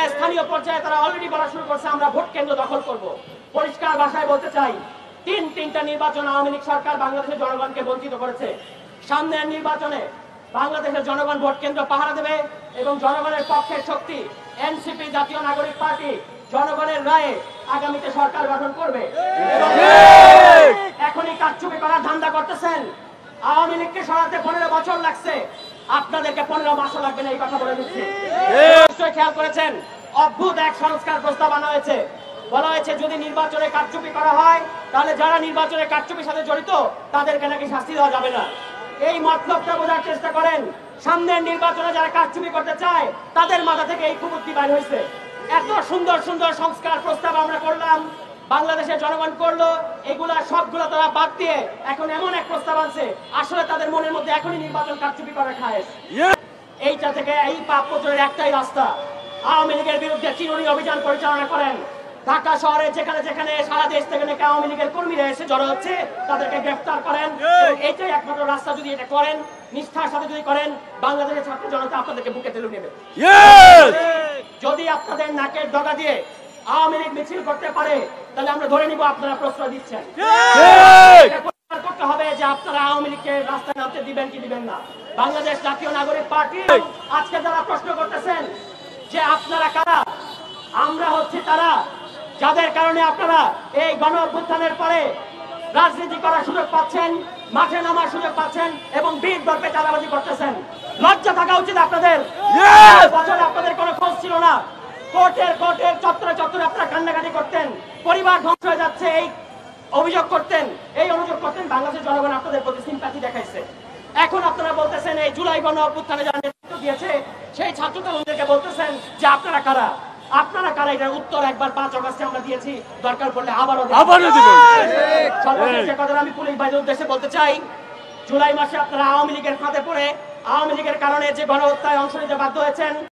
পর্যায়ে স্থানীয় পর্যায়ে তারা অলরেডি বলা শুরু করছে আমরা ভোট কেন্দ্র দখল করব। পরিষ্কার ভাষায় বলতে চাই, তিনটা নির্বাচন আওয়ামী লীগ সরকার বাংলাদেশের জনগণকে বঞ্চিত করেছে। সামনের নির্বাচনে বাংলাদেশের জনগণ ভোট কেন্দ্র পাহারা দেবে এবং জনগণের পক্ষের শক্তি এনসিপি জাতীয় নাগরিক পার্টি জনগণের রায়ে আগামীতে সরকার গঠন করবে। এখনই কারচুপি করার ধান্দা করতেছেন। আওয়ামী লীগকে সরাতে 15 বছর লাগছে, আপনাদেরকে 15 মাসও লাগবে না, এই কথা বলে দিচ্ছি। নিশ্চয়ই খেয়াল করেছেন, অদ্ভুত এক সংস্কার প্রস্তাব আনা হয়েছে। বলা হয়েছে যদি নির্বাচনে কারচুপি করা হয় তাহলে যারা নির্বাচনে কারচুপির সাথে জড়িত তাদেরকে নাকি শাস্তি দেওয়া যাবে না। এই মতলবটা বোঝার চেষ্টা করেন। সামনের নির্বাচনে যারা কারচুপি করতে চায় তাদের মাথা থেকে এই কুবুদ্ধি বাইর হয়েছে। এত সুন্দর সুন্দর সংস্কার প্রস্তাব আমরা করলাম, বাংলাদেশের জনগণ করলো, এগুলা সবগুলো তারা বাদ দিয়ে এখন এমন এক প্রস্তাব আনছে আসলে তাদের মনের মধ্যে এখনই নির্বাচন কারচুপি করার খায়েশ। এইটা থেকে এই পাপ পতনের একটাই রাস্তা, আওয়ামী লীগের বিরুদ্ধে চিরুনি অভিযান পরিচালনা করেন। ঢাকা শহরে যেখানে যেখানে সারা দেশ থেকে নাকি আওয়ামী লীগের কর্মীরা এসে জড়ো হচ্ছে তাদেরকে গ্রেফতার করেন। এইটাই একমাত্র রাস্তা। যদি এটা করেন, নিষ্ঠার সাথে যদি করেন, বাংলাদেশের ছাত্র জনতা আপনাদেরকে বুকে তুলে নেবে। যদি আপনাদের নাকের ডগা দিয়ে আওয়ামী লীগ মিছিল করতে পারে তাহলে আমরা ধরে নিব আপনারা প্রশ্রয় দিচ্ছেন। করতে হবে যে আপনারা আওয়ামী লীগকে রাস্তায় নামতে দিবেন কি দিবেন না। বাংলাদেশ জাতীয় নাগরিক পার্টি আজকে যারা প্রশ্ন করতেছেন যে আপনারা কারা, আমরা হচ্ছে তারা যাদের কারণে আপনারা এই গণ অভ্যুত্থানের পরে রাজনীতি করার সুযোগ পাচ্ছেন, মাঠে নামার সুযোগ পাচ্ছেন এবং বীর দর্পে চাঁদাবাজি করতেছেন। লজ্জা থাকা উচিত আপনাদের। বছরে আপনাদের কোনো খোঁজ ছিল না। কোর্টের চত্বরে চত্বরে আপনারা কান্নাকাটি করতেন, পরিবার ধ্বংস হয়ে যাচ্ছে এই অভিযোগ করতেন, এই অনুযোগ করতেন। বাংলাদেশের জনগণ আপনাদের প্রতি সিম্প্যাথি দেখাইছে। এখন আপনারা বলতেছেন এই জুলাই গণ অভ্যুত্থানে যারা নেতৃত্ব দিয়েছে সেই ছাত্র তরুণদেরকে বলতেছেন যে আপনারা কারা। আপনারা কারা এটার উত্তর একবার 5 অগস্টে আমরা দিয়েছি, দরকার পড়লে আবারও দেব। সর্বশেষ কথা আমি পুলিশ বাহিনীর উদ্দেশ্যে বলতে চাই, জুলাই মাসে আপনারা আওয়ামী লীগের ফাঁদে পড়ে আওয়ামী লীগের কারণে যে গণহত্যায় অংশ নিতে বাধ্য হয়েছেন